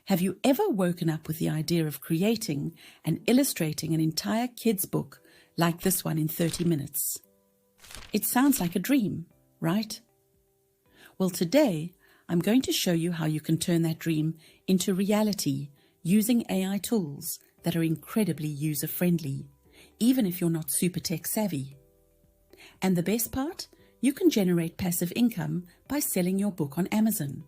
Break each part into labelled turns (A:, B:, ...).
A: Have you ever woken up with the idea of creating and illustrating an entire kids' book like this one in 30 minutes? It sounds like a dream, right? Well, today I'm going to show you how you can turn that dream into reality using AI tools that are incredibly user-friendly, even if you're not super tech-savvy. And the best part? You can generate passive income by selling your book on Amazon.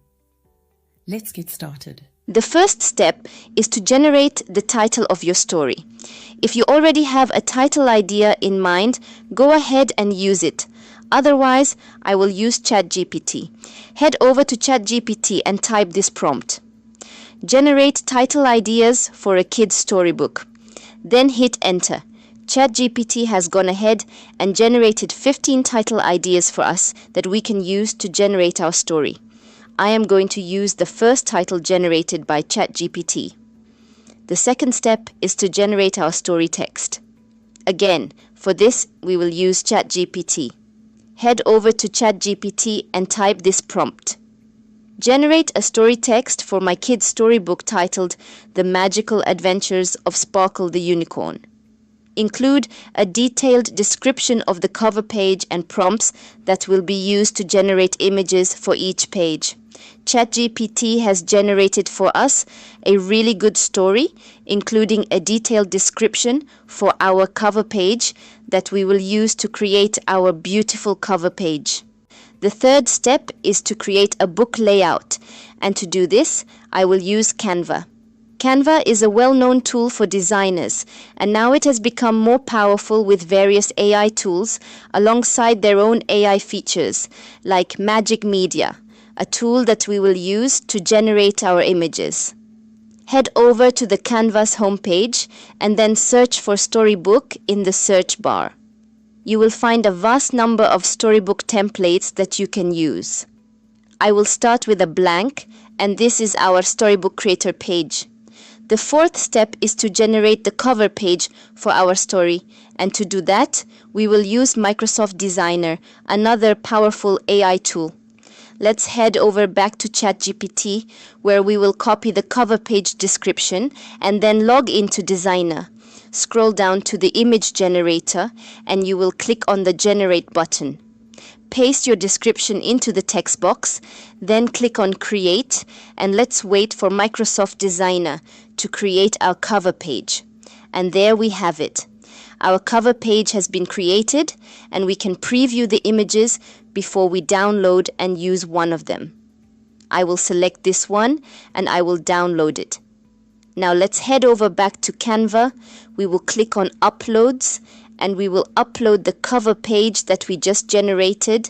A: Let's get started.
B: The first step is to generate the title of your story. If you already have a title idea in mind, go ahead and use it. Otherwise, I will use ChatGPT. Head over to ChatGPT and type this prompt. Generate title ideas for a kid's storybook. Then hit enter. ChatGPT has gone ahead and generated 15 title ideas for us that we can use to generate our story. I am going to use the first title generated by ChatGPT. The second step is to generate our story text. Again, for this, we will use ChatGPT. Head over to ChatGPT and type this prompt. Generate a story text for my kid's storybook titled The Magical Adventures of Sparkle the Unicorn. Include a detailed description of the cover page and prompts that will be used to generate images for each page. ChatGPT has generated for us a really good story, including a detailed description for our cover page that we will use to create our beautiful cover page. The third step is to create a book layout, and to do this, I will use Canva. Canva is a well-known tool for designers, and now it has become more powerful with various AI tools alongside their own AI features, like Magic Media, a tool that we will use to generate our images. Head over to the Canvas homepage and then search for Storybook in the search bar. You will find a vast number of storybook templates that you can use. I will start with a blank, and this is our Storybook Creator page. The fourth step is to generate the cover page for our story, and to do that, we will use Microsoft Designer, another powerful AI tool. Let's head over back to ChatGPT, where we will copy the cover page description and then log into Designer. Scroll down to the image generator and you will click on the Generate button. Paste your description into the text box, then click on Create, and let's wait for Microsoft Designer to create our cover page. And there we have it. Our cover page has been created, and we can preview the images before we download and use one of them. I will select this one and I will download it. Now let's head over back to Canva. We will click on Uploads and we will upload the cover page that we just generated.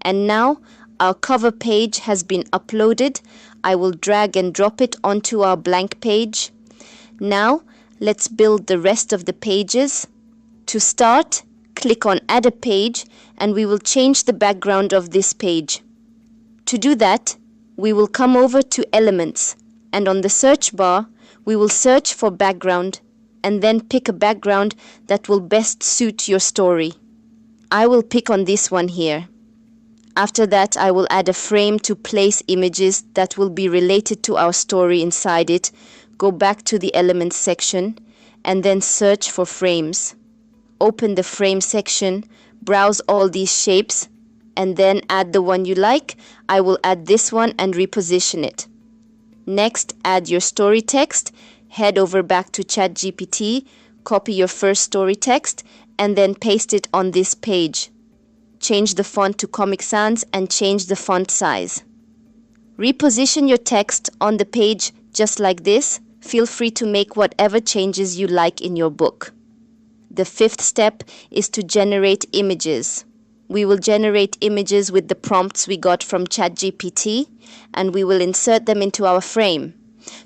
B: And now our cover page has been uploaded. I will drag and drop it onto our blank page. Now let's build the rest of the pages. To start, click on Add a Page and we will change the background of this page. To do that, we will come over to Elements, and on the search bar, we will search for background and then pick a background that will best suit your story. I will pick on this one here. After that, I will add a frame to place images that will be related to our story inside it. Go back to the Elements section and then search for frames. Open the frame section, browse all these shapes, and then add the one you like. I will add this one and reposition it. Next, add your story text. Head over back to ChatGPT, copy your first story text, and then paste it on this page. Change the font to Comic Sans and change the font size. Reposition your text on the page just like this. Feel free to make whatever changes you like in your book. The fifth step is to generate images. We will generate images with the prompts we got from ChatGPT, and we will insert them into our frame.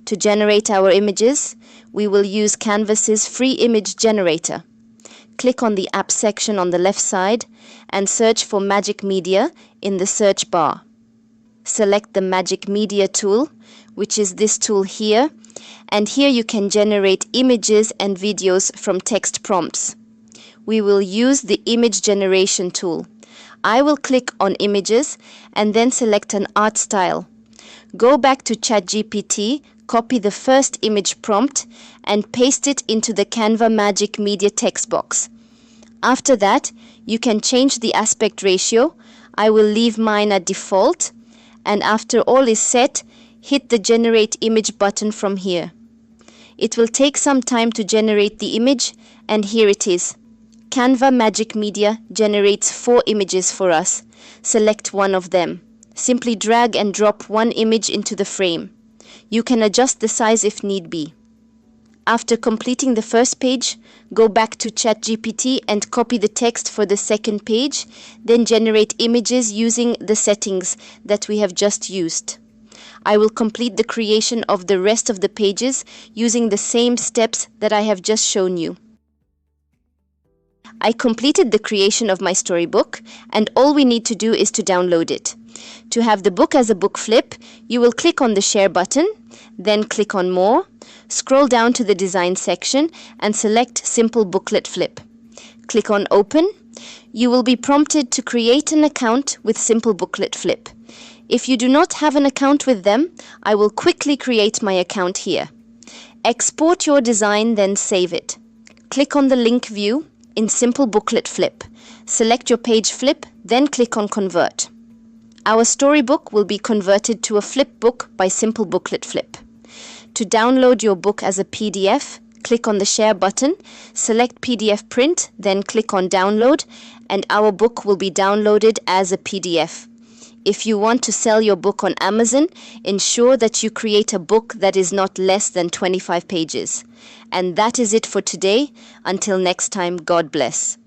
B: To generate our images, we will use Canvas's free image generator. Click on the app section on the left side and search for Magic Media in the search bar. Select the Magic Media tool, which is this tool here, and here you can generate images and videos from text prompts. We will use the image generation tool. I will click on images and then select an art style. Go back to ChatGPT, copy the first image prompt and paste it into the Canva Magic Media text box. After that, you can change the aspect ratio. I will leave mine at default, and after all is set, hit the Generate Image button from here. It will take some time to generate the image, and here it is. Canva Magic Media generates 4 images for us. Select one of them. Simply drag and drop one image into the frame. You can adjust the size if need be. After completing the first page, go back to ChatGPT and copy the text for the second page, then generate images using the settings that we have just used. I will complete the creation of the rest of the pages using the same steps that I have just shown you. I completed the creation of my storybook, and all we need to do is to download it. To have the book as a book flip, you will click on the Share button, then click on More, scroll down to the Design section and select Simple Booklet Flip. Click on Open. You will be prompted to create an account with Simple Booklet Flip. If you do not have an account with them, I will quickly create my account here. Export your design, then save it. Click on the link view in Simple Booklet Flip. Select your page flip, then click on Convert. Our storybook will be converted to a flip book by Simple Booklet Flip. To download your book as a PDF, click on the Share button, select PDF Print, then click on Download, and our book will be downloaded as a PDF. If you want to sell your book on Amazon, ensure that you create a book that is not less than 25 pages. And that is it for today. Until next time, God bless.